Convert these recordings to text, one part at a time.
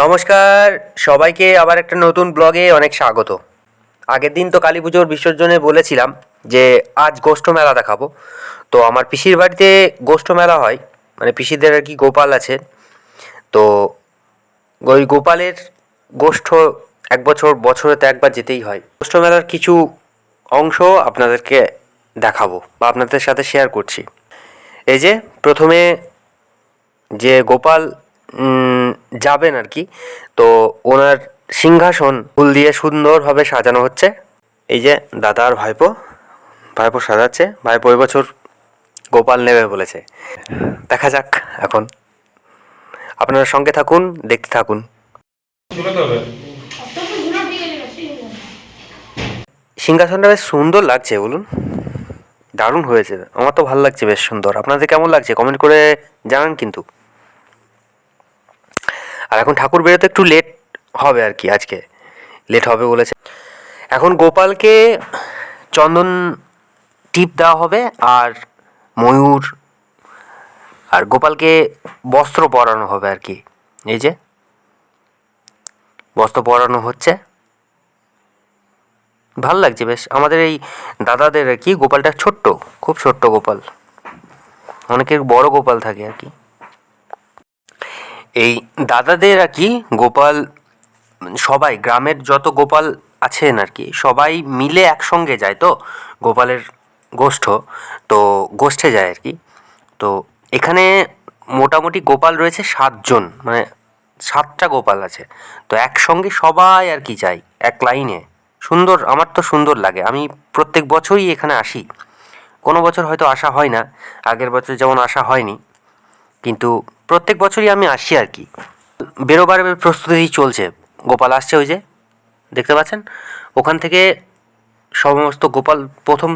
নমস্কার সবাইকে, আবার একটা নতুন ব্লগে অনেক স্বাগত। আগের দিন তো কালী পুজোর বিসর্জনে বলেছিলাম যে আজ গোষ্ঠ মেলা দেখাবো। তো আমার পিসির বাড়িতে গোষ্ঠ মেলা হয়, মানে পিসিদের আর কি গোপাল আছে। তো ওই গোপালের গোষ্ঠ বছরে তো একবার যেতেই হয়। গোষ্ঠ মেলার কিছু অংশ আপনাদেরকে দেখাবো বা আপনাদের সাথে শেয়ার করছি। এই যে প্রথমে যে গোপাল যাবেন আর কি, তো ওনার সিংহাসন ফুল দিয়ে সুন্দরভাবে সাজানো হচ্ছে। এই যে দাদা আর ভাইপো সাজাচ্ছে। ভাইপো এবছর গোপাল নেবে বলেছে। দেখা যাক, এখন আপনারা সঙ্গে থাকুন, দেখতে থাকুন। সিংহাসনটা বেশ সুন্দর লাগছে, বলুন, দারুণ হয়েছে। আমার তো ভালো লাগছে, বেশ সুন্দর। আপনাদের কেমন লাগছে কমেন্ট করে জানান কিন্তু। আর এখন ঠাকুর বেরোতে একটু লেট হবে আর কি, আজকে লেট হবে বলেছে। এখন গোপালকে চন্দন টিপ দেওয়া হবে আর ময়ূর, আর গোপালকে বস্ত্র পরানো হবে আর কি। এই যে বস্ত্র পরানো হচ্ছে, ভাল লাগছে বেশ। আমাদের এই দাদাদের আর কি গোপালটা ছোট্ট, খুব ছোট্ট গোপাল, অনেকের বড় গোপাল থাকে আর কি। এই দাদাদের আর কি গোপাল, সবাই গ্রামের যত গোপাল আছেন আর কি সবাই মিলে একসঙ্গে যায়। তো গোপালের গোষ্ঠ, তো গোষ্ঠে যায় আর কি। তো এখানে মোটামুটি গোপাল রয়েছে 7জন, মানে 7টা গোপাল আছে। তো একসঙ্গে সবাই আর কি যায় এক লাইনে। সুন্দর, আমার তো সুন্দর লাগে। আমি প্রত্যেক বছরই এখানে আসি। কোনো বছর হয়তো আসা হয় না, আগের বছর যেমন আসা হয়নি, কিন্তু প্রত্যেক বছরই আমি আসি আর কি। বেরোবার প্রস্তুতি চলছে, গোপাল আসছে, ওই যে দেখতে পাচ্ছেন। ওখান থেকে সমস্ত গোপাল প্রথম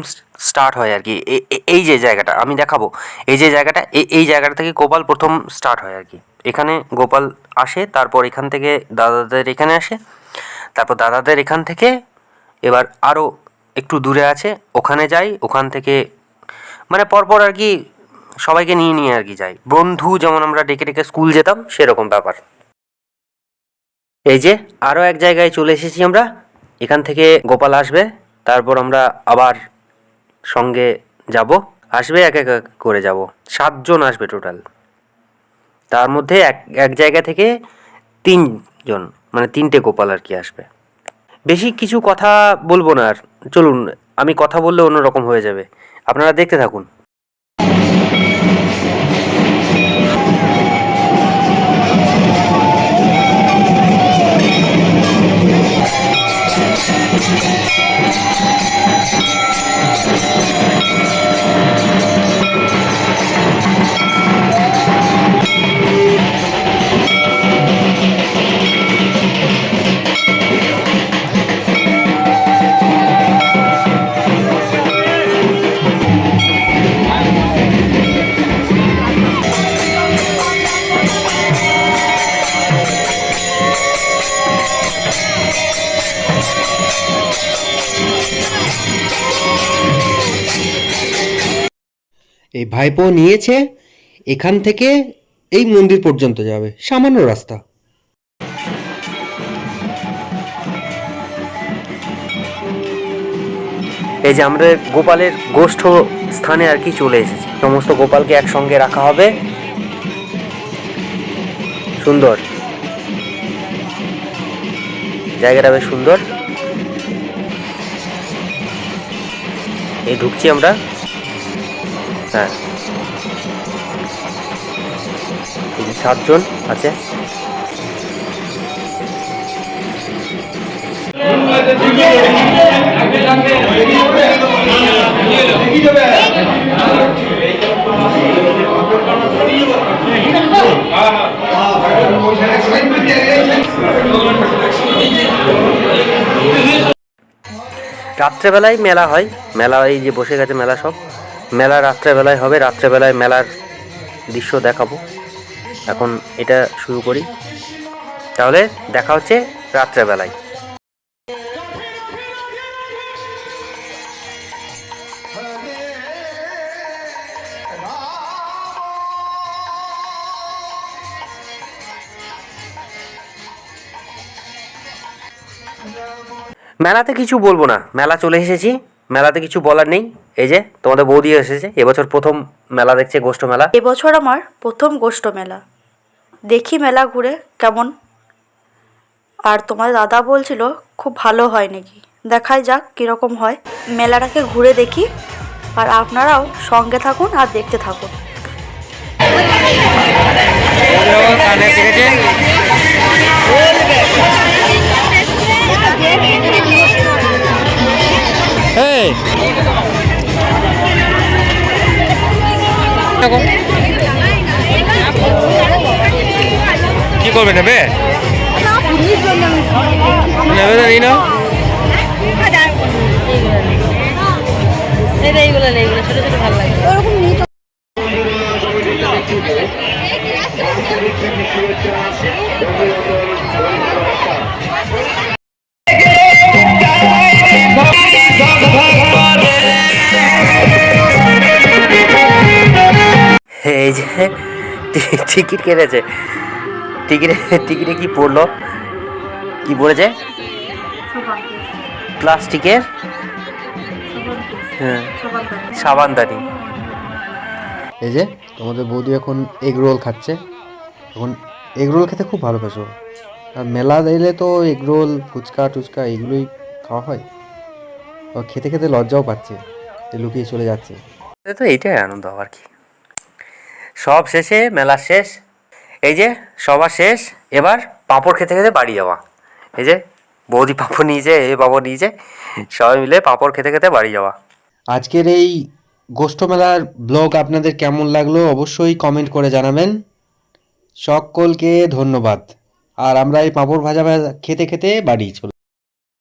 স্টার্ট হয় আর কি। এই যে জায়গাটা আমি দেখাবো, এই যে জায়গাটা, এই জায়গাটা থেকে গোপাল প্রথম স্টার্ট হয় আর কি। এখানে গোপাল আসে, তারপর এখান থেকে দাদাদের এখানে আসে, তারপর দাদাদের এখান থেকে এবার আরও একটু দূরে আছে ওখানে যাই, ওখান থেকে মানে পরপর আর কি সবাইকে নিয়ে নিয়ে আর কি যাই। বন্ধু যেমন আমরা ডেকে ডেকে স্কুল যেতাম, সেরকম ব্যাপার। এই যে আরও এক জায়গায় চলে এসেছি আমরা। এখান থেকে গোপাল আসবে, তারপর আমরা আবার সঙ্গে যাব। আসবে এক এক করে যাব, 7জন আসবে টোটাল। তার মধ্যে এক এক জায়গা থেকে 3জন, মানে 3টে গোপাল আর কি আসবে। বেশি কিছু কথা বলবো না আর, চলুন, আমি কথা বললে অন্যরকম হয়ে যাবে। আপনারা দেখতে থাকুন। এই ভাইপো নিয়েছে, এখান থেকে এই মন্দির পর্যন্ত যাবে, সামান্য রাস্তা। এই যে আমরা গোপালের গোষ্ঠ স্থানে আর কি চলে এসেছি। সমস্ত গোপালকে একসঙ্গে রাখা হবে, সুন্দর জায়গাটা, বেশ সুন্দর। এই ঢুকছি আমরা। হ্যাঁ, এই যে 7জন আছে। রাত্রেবেলায় মেলা হয়, মেলা এই যে বসে গেছে মেলা, সব মেলা রাত্রেবেলায় হবে। রাত্রেবেলায় মেলার দৃশ্য দেখাবো। এখন এটা শুরু করি, তাহলে দেখা হচ্ছে রাত্রেবেলায়। মেলাতে কিছু বলবো না, মেলা চলে এসেছি, মেলাতে কিছু বলার নেই। এই যে তোমাদের বৌদি এসেছে, এবছর প্রথম মেলা দেখছে, গোষ্ঠ মেলা। এবছর আমার প্রথম গোষ্ঠ মেলা, দেখি মেলা ঘুরে কেমন। আর তোমার দাদা বলছিল খুব ভালো হয় নাকি, দেখাই যাক কীরকম হয়। মেলাটাকে ঘুরে দেখি, আর আপনারাও সঙ্গে থাকুন আর দেখতে থাকুন। কি করবে, নেবে নেবে তো এই না। এইগুলো ছোট ছোট ভালো লাগে। এই যে টিকিট কেটেছে, টিকিটে কি পড়লো, কি পড়েছে? প্লাস্টিকের হ্যাঁ সাবানদানি। এই যে তোমাদের বৌদি এখন এগ রোল খাচ্ছে। এখন এগ রোল খেতে খুব ভালোবাসো, আর মেলা এলে তো এগ রোল ফুচকা টুচকা এগুলোই খাওয়া হয়। ও খেতে খেতে লজ্জাও পাচ্ছে যে লুকিয়ে চলে যাচ্ছে। তো এইটাই আনন্দ আর কি। সব শেষে, মেলা শেষ, এই যে সবার শেষ, এবার পাঁপড় খেতে খেতে বাড়ি যাওয়া। এই যে বৌদি পাঁপড় নিয়েছে, এ পাঁপড় নিয়েছে, সবাই মিলে পাঁপড় খেতে খেতে বাড়ি যাওয়া। আজকের এই গোষ্ঠ মেলার ব্লগ আপনাদের কেমন লাগলো অবশ্যই কমেন্ট করে জানাবেন। সকলকে ধন্যবাদ। আর আমরা এই পাঁপড় ভাজা খেতে খেতে বাড়ি চলে